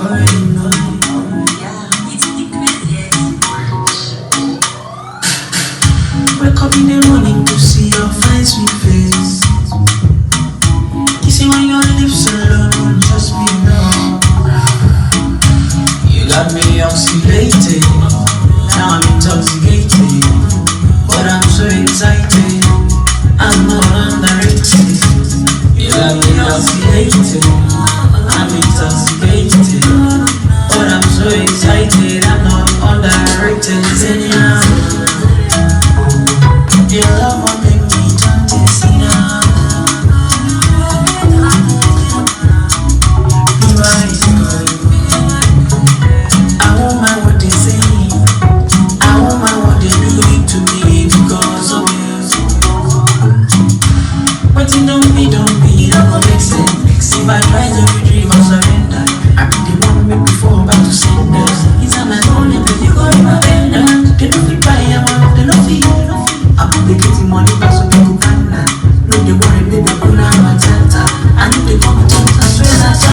already know. Wake up in the morning to see your fine sweet face. Kissing on your lips alone, just me know. You got me oxygenated, now I'm intoxicated, but I'm so excited, I'm not underrated. You got me oxygenated.